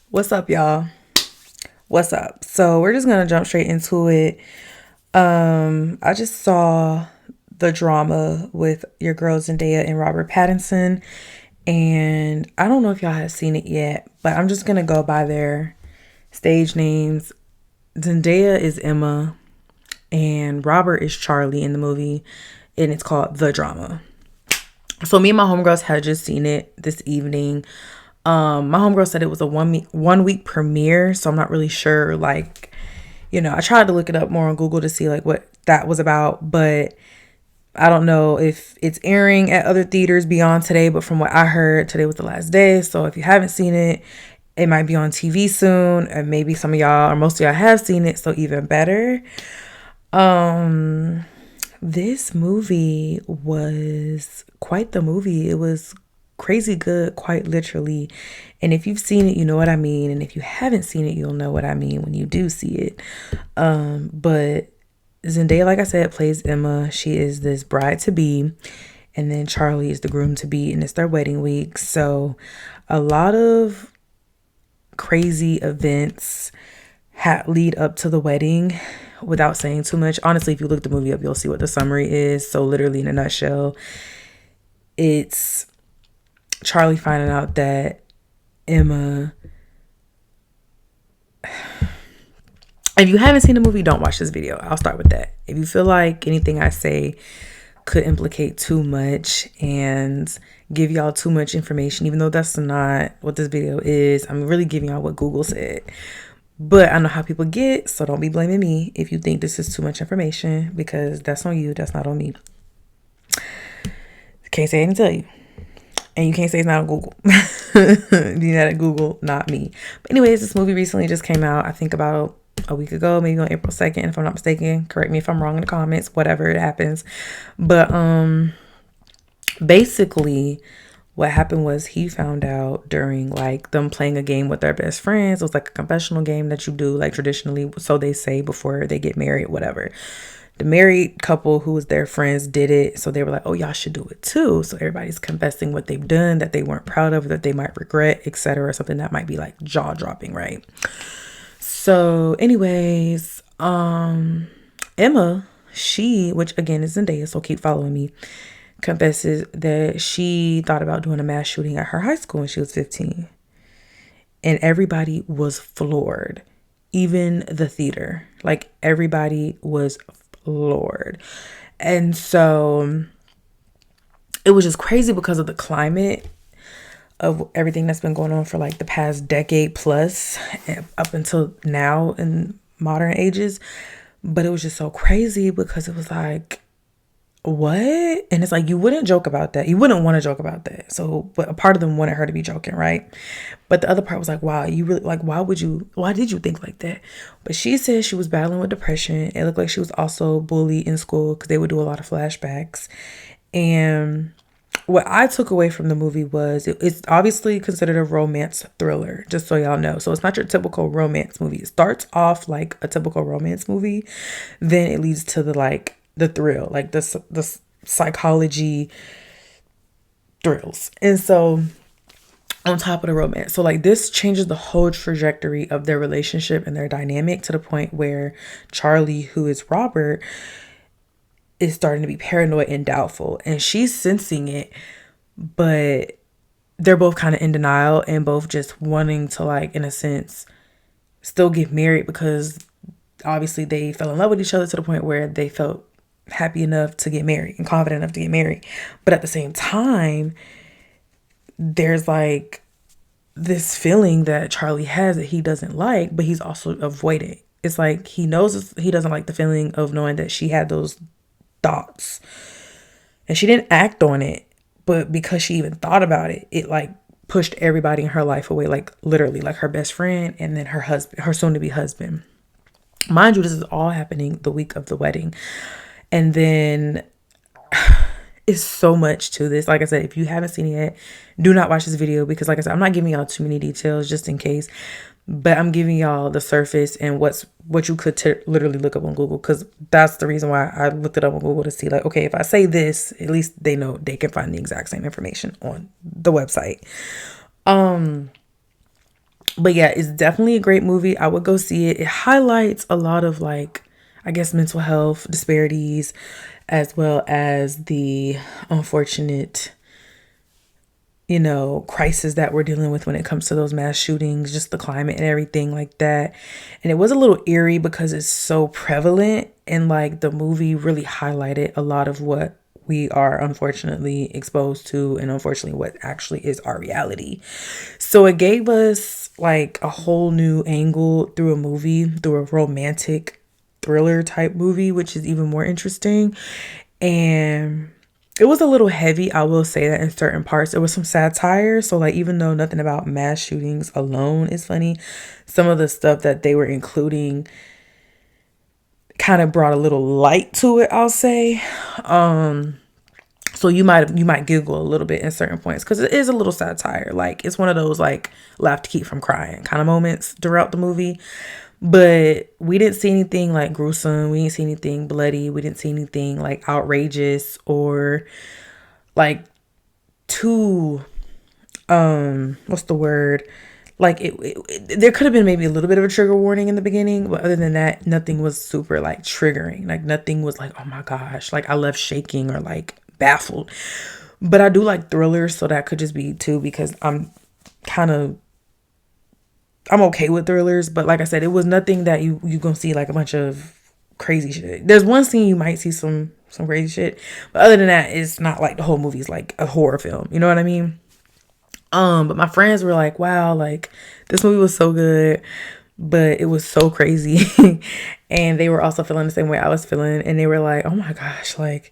What's up, y'all? What's up? So we're just gonna jump straight into it. I just saw the drama with your girls Zendaya and Robert Pattinson, and I don't know if y'all have seen it yet, but I'm just gonna go by their stage names. Zendaya is Emma, and Robert is Charlie in the movie, and it's called The Drama. So me and my homegirls had just seen it this evening. My homegirl said it was a one week premiere, so I'm not really sure. Like, I tried to look it up more on Google to see like what that was about, but I don't know if it's airing at other theaters beyond today. But from what I heard, today was the last day. So if you haven't seen it, it might be on TV soon, and maybe some of y'all or most of y'all have seen it, so even better. This movie was quite the movie. It was crazy good, quite literally. And if you've seen it, you know what I mean. And if you haven't seen it, you'll know what I mean when you do see it. But Zendaya, like I said, plays Emma. She is this bride to be, and then Charlie is the groom to be, and it's their wedding week. So a lot of crazy events lead up to the wedding. Without saying too much, honestly, if you look the movie up, you'll see what the summary is. So literally in a nutshell, it's Charlie finding out that Emma, if you haven't seen the movie, don't watch this video. I'll start with that. If you feel like anything I say could implicate too much and give y'all too much information, even though that's not what this video is, I'm really giving y'all what Google said. But I know how people get, so don't be blaming me if you think this is too much information, because that's on you. That's not on me. Can't say I didn't tell you. And you can't say it's not on Google. You not at Google, not me. But anyways, this movie recently just came out, I think about a week ago, maybe on April 2nd, if I'm not mistaken. Correct me if I'm wrong in the comments, whatever, it happens. But basically what happened was he found out during like them playing a game with their best friends. It was like a confessional game that you do like traditionally, so they say, before they get married, whatever. The married couple who was their friends did it, so they were like, oh, y'all should do it too. So everybody's confessing what they've done that they weren't proud of, that they might regret, etc. Something that might be like jaw-dropping, right? So anyways, Emma, which again is Zendaya, so keep following me, confesses that she thought about doing a mass shooting at her high school when she was 15. And everybody was floored. Even the theater. Like, everybody was floored. And so it was just crazy because of the climate of everything that's been going on for like the past decade plus up until now in modern ages. But it was just so crazy because it was like, what? And it's like, you wouldn't joke about that. You wouldn't want to joke about that. So, but a part of them wanted her to be joking, right? But the other part was like, wow, you really, like, why did you think like that? But she said she was battling with depression. It looked like she was also bullied in school because they would do a lot of flashbacks. And what I took away from the movie was it's obviously considered a romance thriller, just so y'all know. So it's not your typical romance movie. It starts off like a typical romance movie. Then it leads to the thrill, like the psychology thrills. And so on top of the romance, so like this changes the whole trajectory of their relationship and their dynamic to the point where Charlie, who is Robert, is starting to be paranoid and doubtful, and she's sensing it, but they're both kind of in denial and both just wanting to, like, in a sense, still get married because obviously they fell in love with each other to the point where they felt happy enough to get married and confident enough to get married. But at the same time, there's like this feeling that Charlie has that he doesn't like, but he's also avoiding. It's like he knows he doesn't like the feeling of knowing that she had those thoughts and she didn't act on it, but because she even thought about it, it like pushed everybody in her life away, like literally, like her best friend and then her husband, her soon-to-be husband. Mind you, this is all happening the week of the wedding. And then it's so much to this. Like I said, if you haven't seen it yet, do not watch this video because, like I said, I'm not giving y'all too many details just in case, but I'm giving y'all the surface and what you could literally look up on Google, because that's the reason why I looked it up on Google, to see like, okay, if I say this, at least they know they can find the exact same information on the website. But yeah, it's definitely a great movie. I would go see it. It highlights a lot of like, I guess, mental health disparities, as well as the unfortunate, crisis that we're dealing with when it comes to those mass shootings, just the climate and everything like that. And it was a little eerie because it's so prevalent, and like the movie really highlighted a lot of what we are unfortunately exposed to, and unfortunately what actually is our reality. So it gave us like a whole new angle through a movie, through a romantic thriller type movie, which is even more interesting. And it was a little heavy, I will say that, in certain parts. There was some satire. So like, even though nothing about mass shootings alone is funny, some of the stuff that they were including kind of brought a little light to it, I'll say. So you might giggle a little bit in certain points because it is a little satire. Like, it's one of those like laugh to keep from crying kind of moments throughout the movie. But we didn't see anything like gruesome. We didn't see anything bloody. We didn't see anything like outrageous or like too what's the word? Like there could have been maybe a little bit of a trigger warning in the beginning, but other than that, nothing was super like triggering. Like nothing was like, oh my gosh, like I left shaking or like baffled. But I do like thrillers, so that could just be too, because I'm okay with thrillers. But like I said, it was nothing that you gonna see like a bunch of crazy shit. There's one scene you might see some crazy shit, but other than that, it's not like the whole movie's like a horror film. You know what I mean? But my friends were like, wow, like this movie was so good, but it was so crazy. And they were also feeling the same way I was feeling. And they were like, oh my gosh, like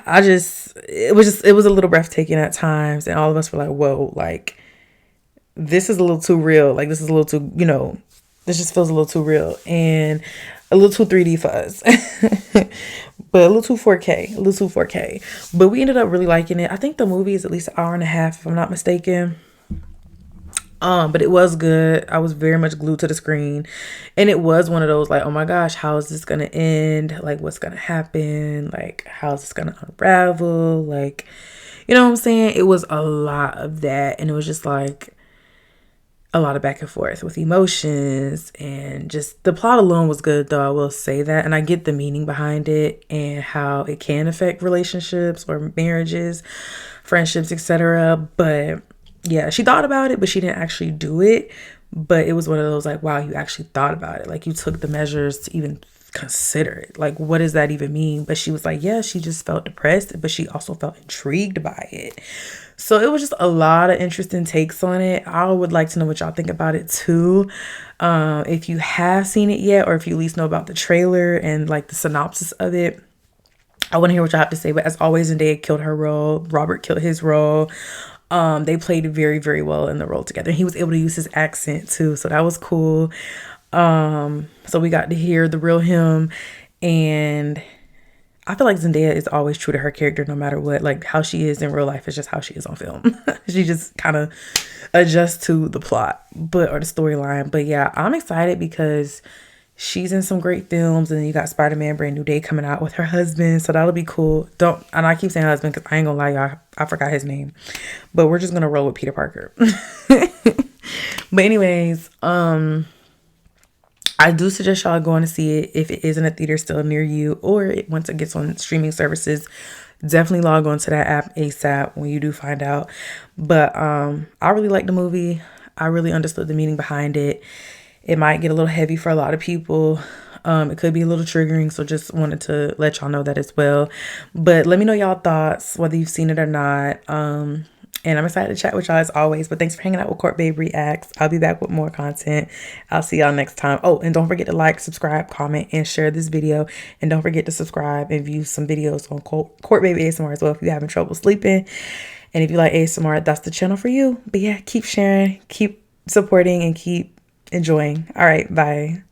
it was a little breathtaking at times. And all of us were like, whoa, like this is a little too real. Like this is a little too, this just feels a little too real and a little too 3D for us. But a little too 4K. But we ended up really liking it. I think the movie is at least an hour and a half, if I'm not mistaken. But it was good. I was very much glued to the screen. And it was one of those like, oh my gosh, how is this gonna end? Like, what's gonna happen? Like, how is this gonna unravel? Like, you know what I'm saying? It was a lot of that. And it was just like a lot of back and forth with emotions, and just the plot alone was good, though, I will say that. And I get the meaning behind it and how it can affect relationships or marriages, friendships, etc. But yeah, she thought about it, but she didn't actually do it. But it was one of those like, wow, you actually thought about it. Like you took the measures to even consider it. Like, what does that even mean? But she was like, yeah, she just felt depressed, but she also felt intrigued by it. So it was just a lot of interesting takes on it. I would like to know what y'all think about it too. If you have seen it yet, or if you at least know about the trailer and like the synopsis of it, I want to hear what y'all have to say. But as always, Zendaya killed her role. Robert killed his role. They played very, very well in the role together. He was able to use his accent too, so that was cool. So we got to hear the real him, and I feel like Zendaya is always true to her character no matter what. Like how she is in real life is just how she is on film. She just kind of adjusts to the plot or the storyline. But yeah, I'm excited because she's in some great films, and then you got Spider-Man Brand New Day coming out with her husband, so that'll be cool. And I keep saying husband because I ain't gonna lie, y'all, I forgot his name, but we're just gonna roll with Peter Parker. But anyways, I do suggest y'all going to see it if it is in a theater still near you, or once it gets on streaming services. Definitely log on to that app ASAP when you do find out. But I really liked the movie. I really understood the meaning behind it. It might get a little heavy for a lot of people. It could be a little triggering, so just wanted to let y'all know that as well. But let me know y'all thoughts, whether you've seen it or not. And I'm excited to chat with y'all as always. But thanks for hanging out with Court Babe Reacts. I'll be back with more content. I'll see y'all next time. Oh, and don't forget to like, subscribe, comment, and share this video. And don't forget to subscribe and view some videos on CorpBabeASMR as well if you're having trouble sleeping. And if you like ASMR, that's the channel for you. But yeah, keep sharing, keep supporting, and keep enjoying. All right, bye.